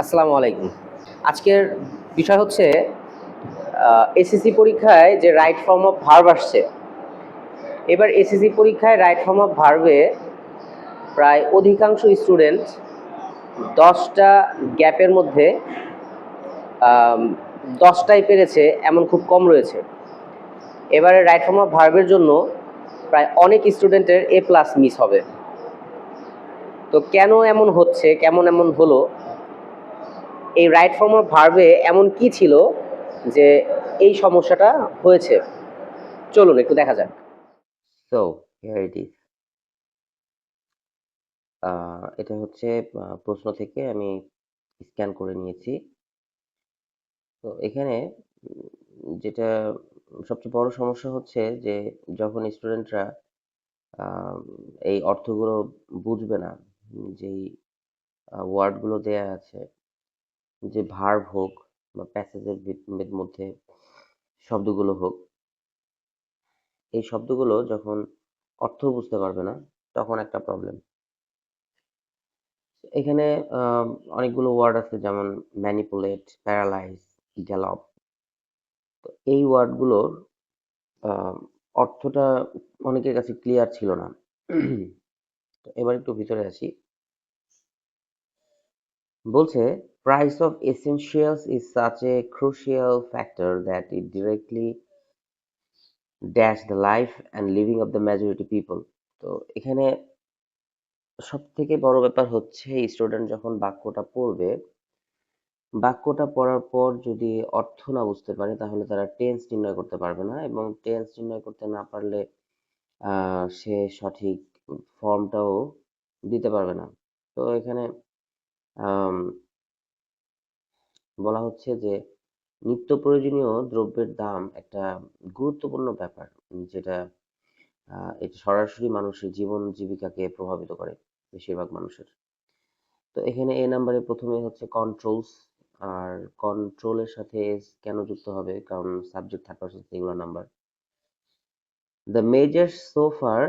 আসসালামু আলাইকুম। আজকের বিষয় হচ্ছে এসএসসি পরীক্ষায় যে রাইট ফর্ম অফ ভার্ব আসছে। এবার এসএসসি পরীক্ষায় রাইট ফর্ম অফ ভার্বে প্রায় অধিকাংশ স্টুডেন্ট 10টা গ্যাপের মধ্যে 10টাই পেরেছে, এমন খুব কম রয়েছে। এবারে রাইট ফর্ম অফ ভার্বের জন্য প্রায় অনেক স্টুডেন্টের A+ মিস হবে। তো কেন এমন হচ্ছে, কেমন এমন হলো, এই রাইট ফর্ম অফ ভার্বে এমন কি ছিল যে এই সমস্যাটা হয়েছে? চলুন একটু দেখা যাক। So here it is. এটা হচ্ছে প্রশ্ন থেকে আমি স্ক্যান করে নিয়েছি। তো এখানে যেটা সবচেয়ে বড় সমস্যা হচ্ছে যে যখন স্টুডেন্টরা এই অর্থগুলো বুঝবে না, যেই ওয়ার্ডগুলো দেয়া আছে, যে ভার্ব হোক বা প্যাসেজের মধ্যে শব্দগুলো হোক, এই শব্দগুলো যখন অর্থ বুঝতে পারবে না তখন একটা প্রবলেম। এখানে আহ, অনেকগুলো ওয়ার্ড আছে, যেমন ম্যানিপুলেট, প্যারালাইজ, গ্যালপ। তো এই ওয়ার্ডগুলোর আহ, অর্থটা অনেকের কাছে ক্লিয়ার ছিল না। তো এবার একটু ভিতরে আসি। বলছে, price of essentials is such a crucial factor that it directly dash the life and living of the majority people. তো এখানে সব থেকে বড় ব্যাপার হচ্ছে স্টুডেন্ট যখন বাক্যটা পড়ার পর যদি অর্থ না বুঝতে পারে তাহলে তারা টেন্স নির্ণয় করতে পারবে না, এবং টেন্স নির্ণয় করতে না পারলে সে সঠিক ফর্মটাও দিতে পারবে না। তো এখানে আম, বলা হচ্ছে যে নিত্য প্রয়োজনীয় দ্রব্যের দাম একটা গুরুত্বপূর্ণ ব্যাপার, যেটা এটা সরাসরি মানুষের জীবন জীবিকাকে প্রভাবিত করে, বেশিরভাগ মানুষের। তো এখানে এ নাম্বারে প্রথমে হচ্ছে কন্ট্রোলস। আর কন্ট্রোলের সাথে এস কেন যুক্ত হবে, কারণ subject third person singular number. The measures so far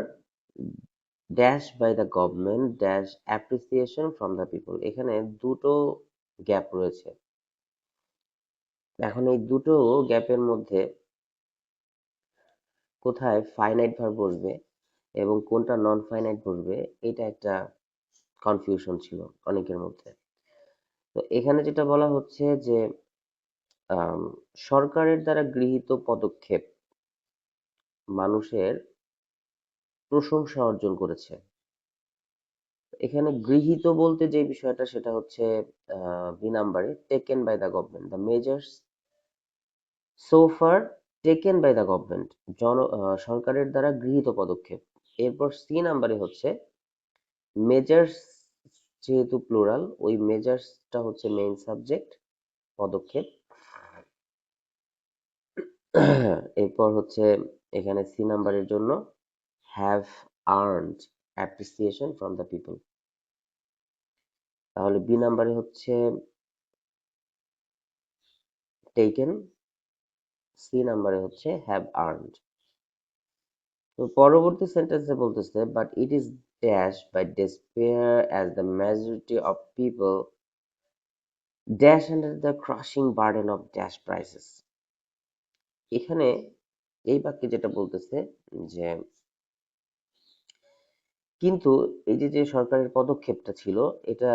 dash by the government dash appreciation from the people. এখানে দুটো গ্যাপ রয়েছে। এখন এই দুটো গ্যাপের মধ্যে কোথায় ফাইনাইট ভার্ব বসবে এবং কোনটা নন ফাইনাইট বসবে, এটা একটা কনফিউশন ছিল অনেকের মধ্যে। তো এখানে যেটা বলা হচ্ছে যে আম, সরকারের দ্বারা গৃহীত পদক্ষেপ মানুষের প্রশংসা অর্জন করেছে। এখানে গৃহীত বলতে যে বিষয়টা সেটা হচ্ছে বি নাম্বারে taken by the government, the measures so far taken by the government, সরকারের দ্বারা গৃহীত পদক্ষেপ। এরপর সি নাম্বারে হচ্ছে মেজার্স, যেহেতু প্লুরাল ওই মেজার্সটা হচ্ছে মেইন সাবজেক্ট, পদক্ষেপ। এরপর হচ্ছে এখানে সি নাম্বারের জন্য have earned appreciation from the people. তাহলে বি নাম্বারে হচ্ছে টেকেন, সি নাম্বারে হচ্ছে হ্যাভ আর্নড। তো পরবর্তী সেন্টেন্সে বলতেছে, but it is dash by despair as the majority of people dash under the crushing burden of dash prices. এখানে এই বাক্যে যেটা বলতেছে যে কিন্তু এই যে যে সরকারের পদক্ষেপটা ছিল, এটা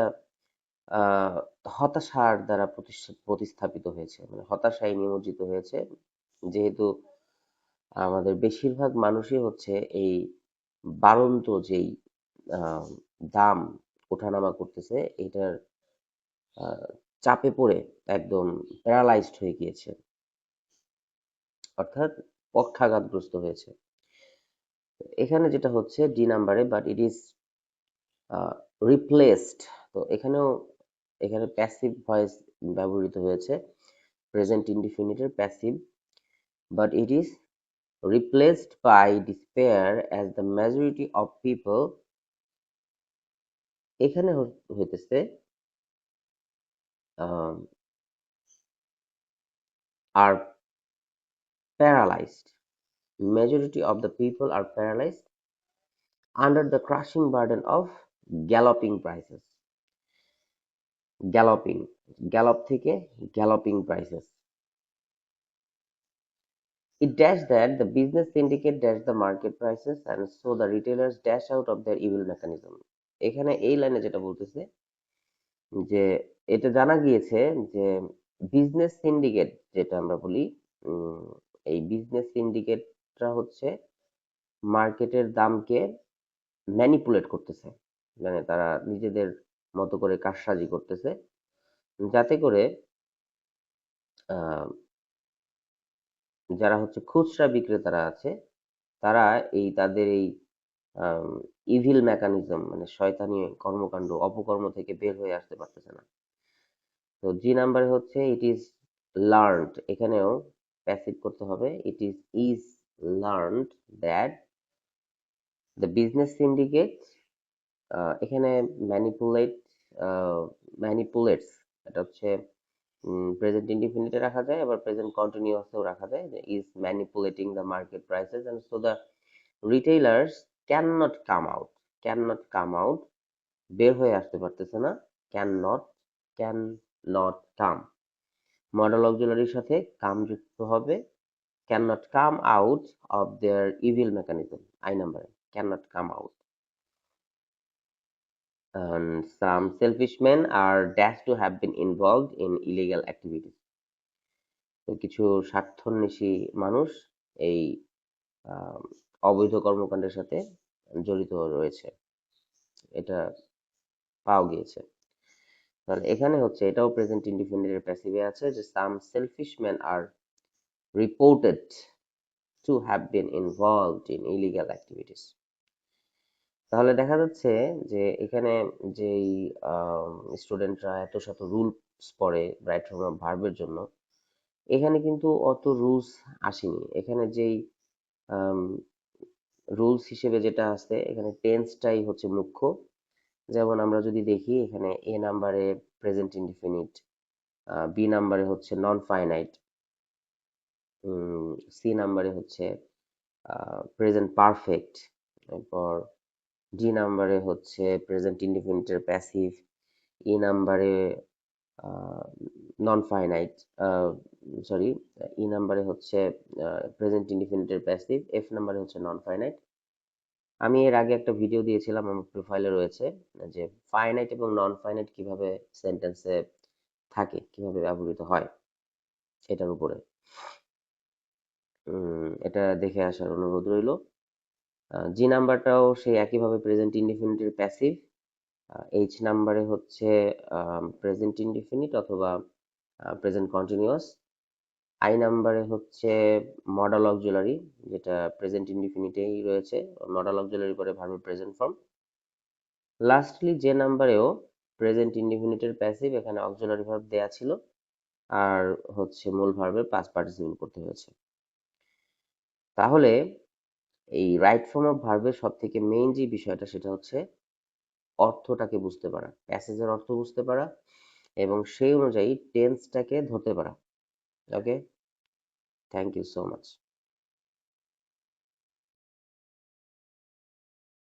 আহ হতাশার দ্বারা প্রতিস্থাপিত হয়েছে, মানে হতাশায় নিমজ্জিত হয়েছে, যেহেতু আমাদের বেশিরভাগ মানুষই হচ্ছে এই বাড়ন্ত যেই আহ, দাম ওঠানামা করতেছে, এটার আহ, চাপে পড়ে একদম প্যারালাইজড হয়ে গিয়েছে, অর্থাৎ পক্ষাঘাতগ্রস্ত হয়েছে। এখানে যেটা হচ্ছে ডি নাম্বারে, বাট ইট ইজ রিপ্লেসড। তো এখানে প্যাসিভ ভয়েস ব্যবহৃত হয়েছে, প্রেজেন্ট ইনডিফিনিটের passive, but it is replaced by despair as the majority of people। এখানে হইতেছে are paralyzed, majority of the people are paralyzed under the crushing burden of galloping prices। Galloping gallop থেকে galloping prices. It dash that the business syndicate dash the market prices and so the retailers dash out of their evil mechanism. এখানে এই লাইনে যেটা বলতেছে যে এটা জানা গিয়েছে যে বিজনেস সিন্ডিকেট যেটা আমরা বলি, উম, এই বিজনেস সিন্ডিকেটরা হচ্ছে মার্কেটের দামকে ম্যানিপুলেট করতেছে, মানে তারা নিজেদের মতো করে কারসাজি করতেছে যাতে করে আহ, যারা হচ্ছে খুচরা বিক্রেতারা আছে তারা এই তাদের এই ইভিল মেকানিজম মানে শয়তানি কর্মকাণ্ড অপকর্ম থেকে বের হয়ে আসতে পারতেছে না। তো জি নাম্বারে হচ্ছে ইট ইজ লার্নড, এখানেও প্যাসিভ করতে হবে, is learned that the business syndicate, এখানে ম্যানিপুলেট ম্যানিপুলেটস, এটা হচ্ছে প্রেজেন্ট ইনডিফিনিটে রাখা যায়, আবার প্রেজেন্ট কন্টিনিউয়াসেও রাখা যায়, is manipulating the market prices and so the retailers can not come out, বের হয়ে আসতে পারতেছে না, ক্যান নট কাম, মডেল অক্সিলারির সাথে কাম যুক্ত হবে, can not come out of their evil mechanism, I নাম্বারে can not come out. And some selfish men are dashed to have been involved in illegal activities. তো কিছু স্বার্থান্বেষী মানুষ এই আহ, অবৈধ কর্মকাণ্ডের সাথে জড়িত রয়েছে, এটা পাওয়া গিয়েছে। তাহলে এখানে হচ্ছে এটাও প্রেজেন্ট ইনডিফিনিটের প্যাসিভে আছে যে some selfish man are reported to have been involved in illegal activities. তাহলে দেখা যাচ্ছে যে এখানে যেই স্টুডেন্টরা এত শত রুলস পড়ে রাইট ফর্ম অফ ভার্বের জন্য, এখানে কিন্তু অত রুলস আসেনি। এখানে যেই রুলস হিসেবে যেটা আছে এখানে টেন্সটাই হচ্ছে মুখ্য। যেমন আমরা যদি দেখি এখানে এ নাম্বারে প্রেজেন্ট ইনডিফিনিট, বি নাম্বারে হচ্ছে নন ফাইনাইট, সি নাম্বারে হচ্ছে প্রেজেন্ট পারফেক্ট, এরপর ডি নাম্বারে হচ্ছে প্রেজেন্ট ইনডিফিনিটের প্যাসিভ, ই নাম্বারে নন ফাইনাইট, সরি, ই নাম্বারে হচ্ছে প্রেজেন্ট ইনডিফিনিটের প্যাসিভ, এফ নাম্বারে হচ্ছে নন ফাইনাইট। আমি এর আগে একটা ভিডিও দিয়েছিলাম আমার প্রোফাইলে রয়েছে যে ফাইনাইট এবং নন ফাইনাইট কিভাবে সেন্টেন্সে থাকে, কিভাবে ব্যবহৃত হয় সেটার উপরে, এটা দেখে আসার অনুরোধ রইল। জি নাম্বারটাও সেই একইভাবে প্রেজেন্ট ইনডিফিনিটের প্যাসিভ, এইচ নাম্বারে হচ্ছে প্রেজেন্ট ইনডিফিনিট অথবা প্রেজেন্ট কন্টিনিউয়াস, আই নাম্বারে হচ্ছে মডেল অক্সিলারি যেটা প্রেজেন্ট ইনডিফিনিটেই রয়েছে, মডেল অক্সিলারি পরে ভার্বের প্রেজেন্ট ফর্ম, লাস্টলি যে নাম্বারেও প্রেজেন্ট ইনডিফিনিটের প্যাসিভ, এখানে অক্সিলারি ভার্ব দেয়া ছিল আর হচ্ছে মূল ভার্বের পাস্ট পার্টিসিপেল করতে হয়েছে। তাহলে এই রাইট ফর্ম অফ ভার্বের সব থেকে মেইন যে বিষয়টা সেটা হচ্ছে অর্থটাকে বুঝতে পারা, প্যাসেজের অর্থ বুঝতে পারা এবং সেই অনুযায়ী টেন্সটাকে ধরতে পারা। ওকে, থ্যাংক ইউ সো মাচ।